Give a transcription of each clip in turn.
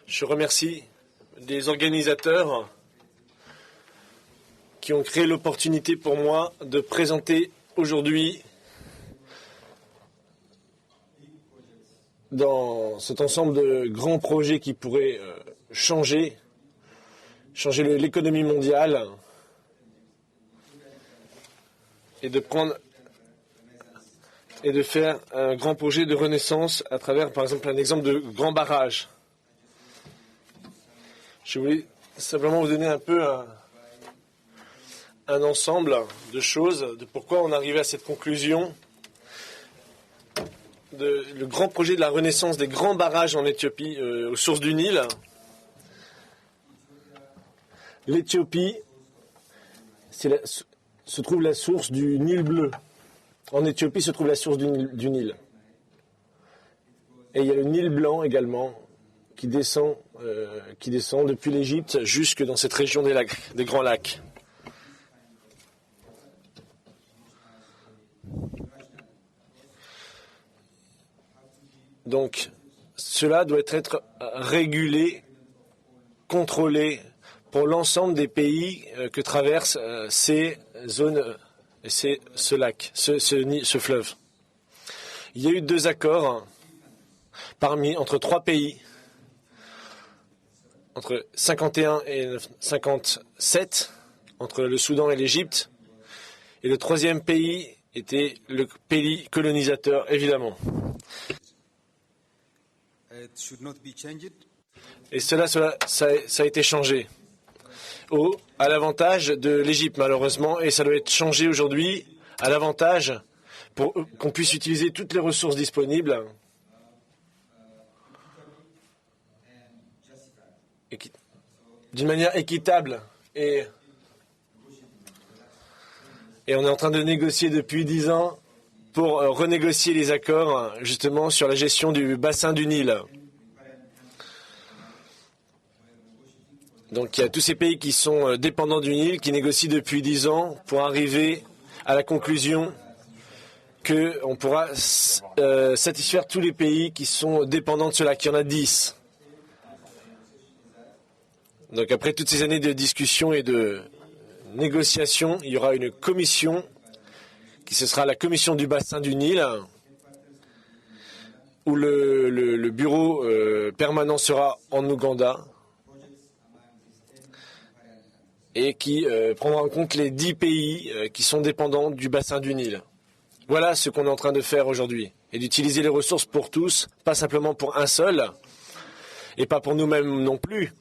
Je remercie les organisateurs qui ont créé l'opportunité pour moi de présenter aujourd'hui dans cet ensemble de grands projets qui pourraient changer l'économie mondiale et de faire un grand projet de renaissance à travers, par exemple, un exemple de grand barrage. Je voulais simplement vous donner un peu un ensemble de choses, de pourquoi on est arrivé à cette conclusion. Le grand projet de la renaissance des grands barrages en Éthiopie, aux sources du Nil. L'Éthiopie, se trouve la source du Nil bleu. En Éthiopie se trouve la source du Nil. Et il y a le Nil blanc également, qui descend depuis l'Égypte jusque dans cette région des Grands Lacs. Donc, cela doit être régulé, contrôlé pour l'ensemble des pays que traversent ces zones, ce lac, ce fleuve. Il y a eu 2 accords entre 3 pays, entre 51 et 57, entre le Soudan et l'Égypte, et le 3e pays était le pays colonisateur, évidemment. Et ça a été changé à l'avantage de l'Égypte, malheureusement, et ça doit être changé aujourd'hui à l'avantage pour qu'on puisse utiliser toutes les ressources disponibles d'une manière équitable. Et on est en train de négocier depuis 10 ans pour renégocier les accords justement sur la gestion du bassin du Nil. Donc il y a tous ces pays qui sont dépendants du Nil, qui négocient depuis 10 ans pour arriver à la conclusion qu'on pourra satisfaire tous les pays qui sont dépendants de cela, qu'il y en a 10. Donc après toutes ces années de discussion et de négociation, il y aura une commission ce sera la commission du bassin du Nil, où le bureau permanent sera en Ouganda et qui prendra en compte les 10 pays qui sont dépendants du bassin du Nil. Voilà ce qu'on est en train de faire aujourd'hui, et d'utiliser les ressources pour tous, pas simplement pour un seul, et pas pour nous-mêmes non plus,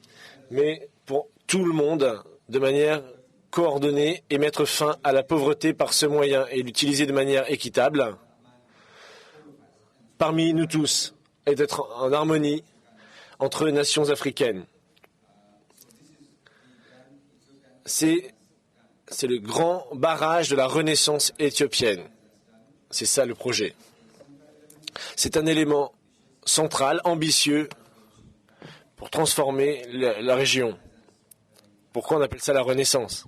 mais pour tout le monde, de manière coordonner et mettre fin à la pauvreté par ce moyen et l'utiliser de manière équitable parmi nous tous et d'être en harmonie entre nations africaines. C'est le grand barrage de la renaissance éthiopienne. C'est ça le projet. C'est un élément central, ambitieux, pour transformer la région. Pourquoi on appelle ça la renaissance ?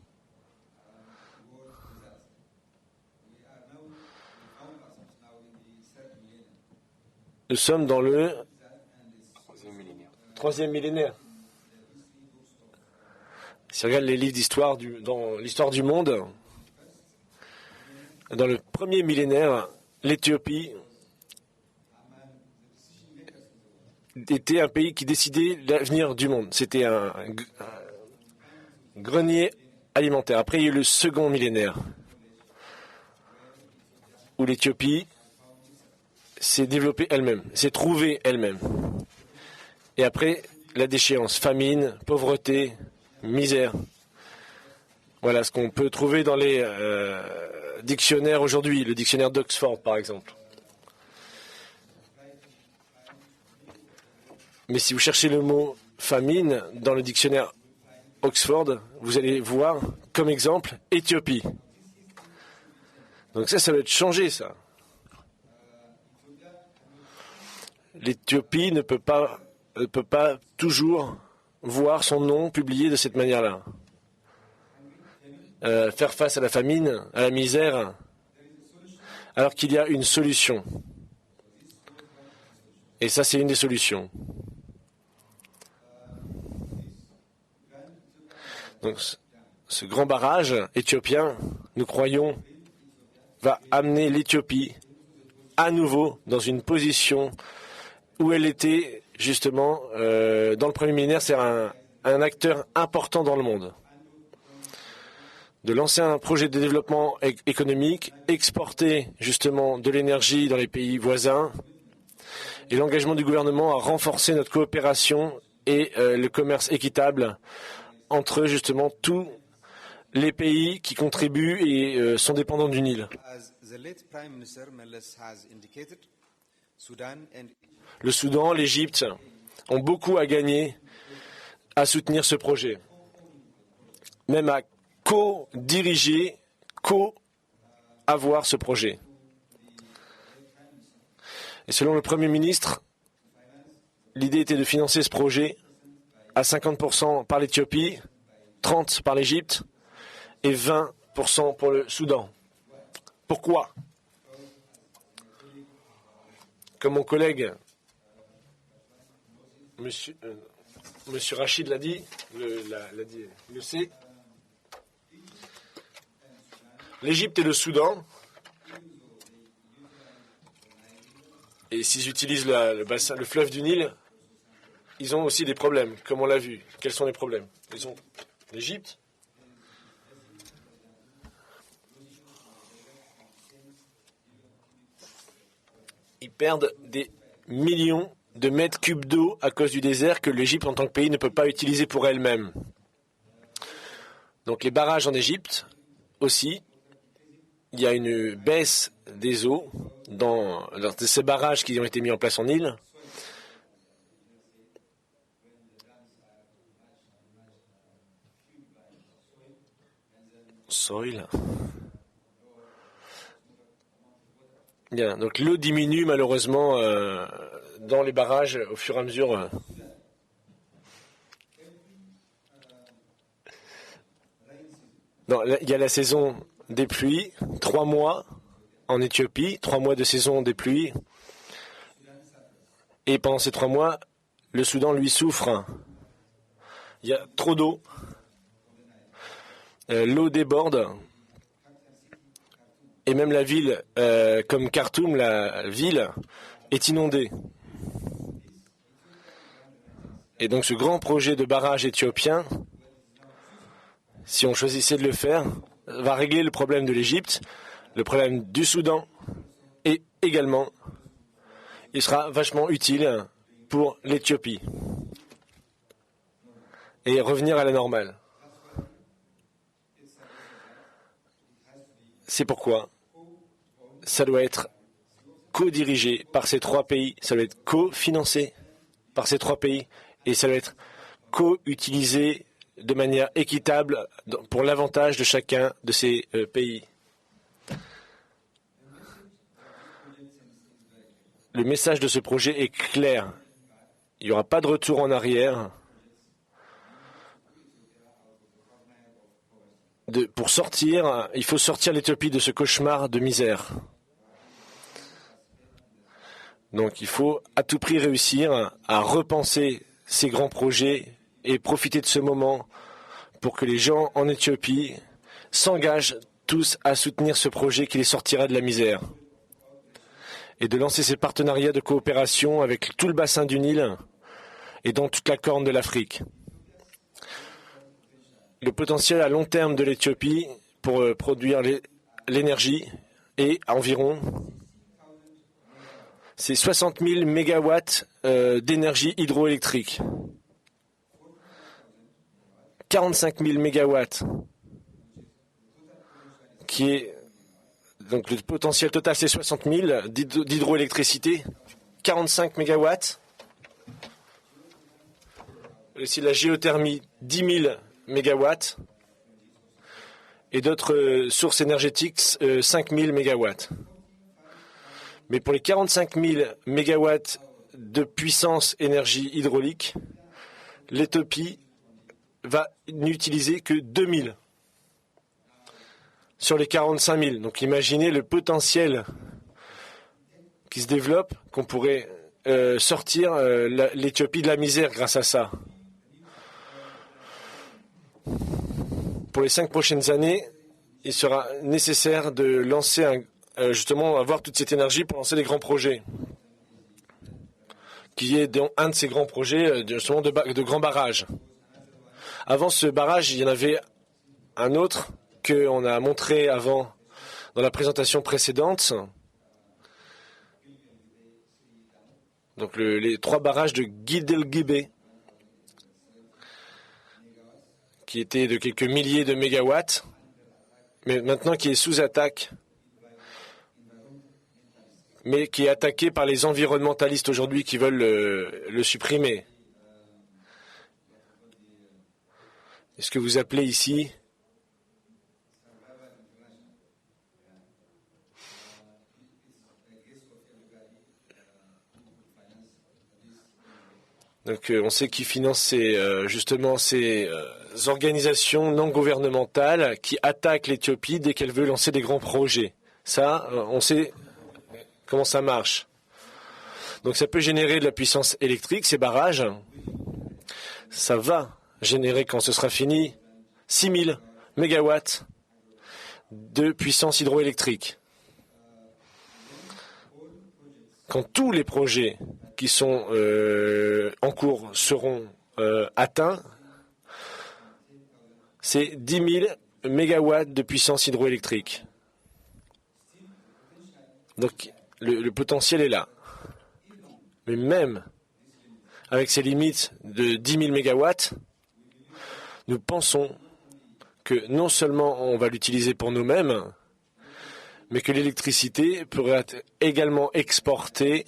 Nous sommes dans le 3e millénaire. Si on regarde les livres d'histoire dans l'histoire du monde, dans le 1er millénaire, l'Éthiopie était un pays qui décidait l'avenir du monde. C'était un grenier alimentaire. Après, il y a eu le 2e millénaire, où l'Éthiopie s'est développée elle-même, s'est trouvée elle-même. Et après, la déchéance, famine, pauvreté, misère. Voilà ce qu'on peut trouver dans les dictionnaires aujourd'hui, le dictionnaire d'Oxford par exemple. Mais si vous cherchez le mot famine dans le dictionnaire Oxford, vous allez voir comme exemple Éthiopie. Donc ça va être changé, ça. L'Éthiopie ne peut pas toujours voir son nom publié de cette manière-là. Faire face à la famine, à la misère, alors qu'il y a une solution. Et ça, c'est une des solutions. Donc, ce grand barrage éthiopien, nous croyons, va amener l'Éthiopie à nouveau dans une position où elle était justement dans le premier millénaire, c'est un acteur important dans le monde. De lancer un projet de développement économique, exporter justement de l'énergie dans les pays voisins et l'engagement du gouvernement à renforcer notre coopération et le commerce équitable entre justement tous les pays qui contribuent et sont dépendants du Nil. Le Soudan, l'Égypte ont beaucoup à gagner à soutenir ce projet, même à co-diriger, co-avoir ce projet. Et selon le Premier ministre, l'idée était de financer ce projet à 50% par l'Éthiopie, 30% par l'Égypte et 20% pour le Soudan. Pourquoi? Comme mon collègue, Monsieur Rachid l'a dit, le sait, l'Égypte et le Soudan, et s'ils utilisent le fleuve du Nil, ils ont aussi des problèmes, comme on l'a vu. Quels sont les problèmes? Ils ont l'Égypte, ils perdent des millions de mètres cubes d'eau à cause du désert que l'Égypte en tant que pays ne peut pas utiliser pour elle-même. Donc les barrages en Égypte aussi, il y a une baisse des eaux dans ces barrages qui ont été mis en place en île. Soil. Bien, donc l'eau diminue malheureusement dans les barrages au fur et à mesure. Non, il y a la saison des pluies, 3 mois en Éthiopie, 3 mois de saison des pluies. Et pendant ces 3 mois, le Soudan, lui, souffre. Il y a trop d'eau. L'eau déborde. Et même la ville, comme Khartoum, la ville, est inondée. Et donc ce grand projet de barrage éthiopien, si on choisissait de le faire, va régler le problème de l'Égypte, le problème du Soudan, et également, il sera vachement utile pour l'Éthiopie. Et revenir à la normale. C'est pourquoi ça doit être co-dirigé par ces 3 pays, ça doit être co-financé par ces 3 pays, et ça doit être co-utilisé de manière équitable pour l'avantage de chacun de ces pays. Le message de ce projet est clair. Il n'y aura pas de retour en arrière. Pour sortir, il faut sortir l'Éthiopie de ce cauchemar de misère. Donc il faut à tout prix réussir à repenser ces grands projets et profiter de ce moment pour que les gens en Éthiopie s'engagent tous à soutenir ce projet qui les sortira de la misère. Et de lancer ces partenariats de coopération avec tout le bassin du Nil et dans toute la corne de l'Afrique. Le potentiel à long terme de l'Éthiopie pour produire l'énergie est environ, c'est 60 000 mégawatts d'énergie hydroélectrique. 45 000 mégawatts, qui est, donc le potentiel total c'est 60 000 d'hydroélectricité, 45 mégawatts. Aussi la géothermie, 10 000 mégawatts. Et d'autres sources énergétiques, 5 000 mégawatts. Mais pour les 45 000 mégawatts de puissance énergie hydraulique, l'Éthiopie va n'utiliser que 2 000 sur les 45 000. Donc imaginez le potentiel qui se développe, qu'on pourrait sortir l'Éthiopie de la misère grâce à ça. pour les 5 prochaines années, il sera nécessaire de lancer justement avoir toute cette énergie pour lancer des grands projets. Qui est un de ces grands projets justement de grands barrages. Avant ce barrage, il y en avait un autre qu'on a montré avant dans la présentation précédente. Donc les 3 barrages de Guidelguibé, qui étaient de quelques milliers de mégawatts, mais maintenant qui est sous attaque, mais qui est attaqué par les environnementalistes aujourd'hui qui veulent le supprimer. Et ce que vous appelez ici donc on sait qui finance justement ces organisations non gouvernementales qui attaquent l'Éthiopie dès qu'elle veut lancer des grands projets. Ça, on sait comment ça marche. Donc ça peut générer de la puissance électrique, ces barrages. Ça va générer, quand ce sera fini, 6000 mégawatts de puissance hydroélectrique. Quand tous les projets qui sont en cours seront atteints, c'est 10 000 mégawatts de puissance hydroélectrique. Donc le potentiel est là. Mais même avec ces limites de 10 000 mégawatts, nous pensons que non seulement on va l'utiliser pour nous-mêmes, mais que l'électricité pourrait être également exportée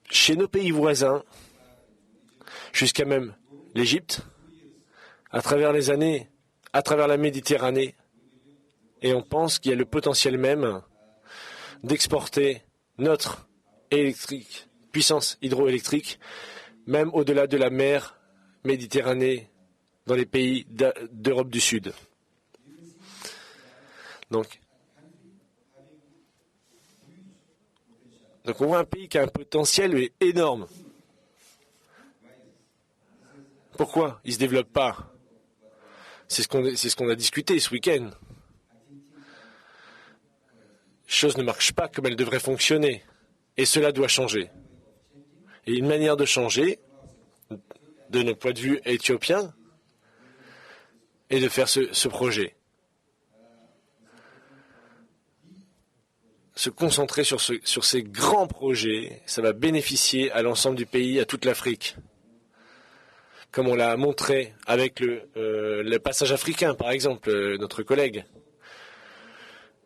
chez nos pays voisins, jusqu'à même l'Égypte, à travers les années, à travers la Méditerranée. Et on pense qu'il y a le potentiel même d'exporter notre puissance hydroélectrique, même au-delà de la mer Méditerranée, dans les pays d'Europe du Sud. Donc on voit un pays qui a un potentiel énorme. Pourquoi il ne se développe pas? C'est ce qu'on a discuté ce week-end. Les choses ne marchent pas comme elles devraient fonctionner. Et cela doit changer. Et une manière de changer, de nos points de vue éthiopiens, est de faire ce projet. Se concentrer sur ces grands projets, ça va bénéficier à l'ensemble du pays, à toute l'Afrique. Comme on l'a montré avec le passage africain, par exemple, notre collègue.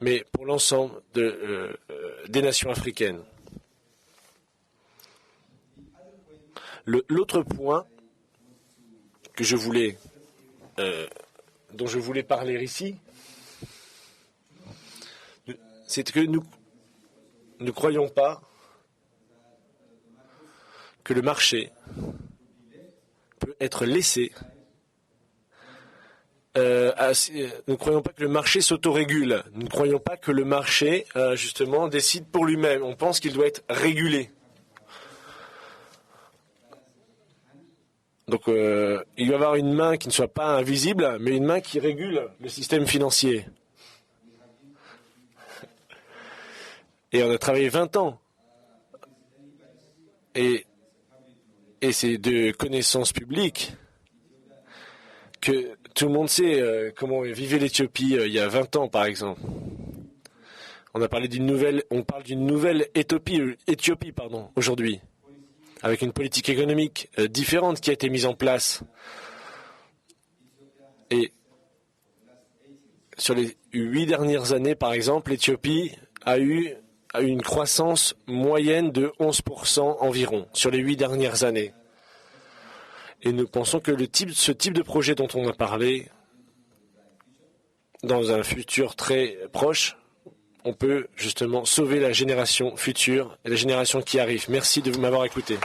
Mais pour l'ensemble des nations africaines. L'autre point que dont je voulais parler ici, c'est que nous ne croyons pas que le marché peut être laissé. Nous ne croyons pas que le marché s'autorégule. Nous ne croyons pas que le marché, justement, décide pour lui-même. On pense qu'il doit être régulé. Donc, il doit y avoir une main qui ne soit pas invisible, mais une main qui régule le système financier. Et on a travaillé 20 ans. Et c'est de connaissance publique que tout le monde sait comment vivait l'Éthiopie il y a 20 ans, par exemple. On parle d'une nouvelle Éthiopie, aujourd'hui, avec une politique économique différente qui a été mise en place. Et sur les 8 dernières années, par exemple, l'Éthiopie a eu une croissance moyenne de 11% environ sur les 8 dernières années. Et nous pensons que ce type de projet dont on a parlé, dans un futur très proche, on peut justement sauver la génération future et la génération qui arrive. Merci de m'avoir écouté.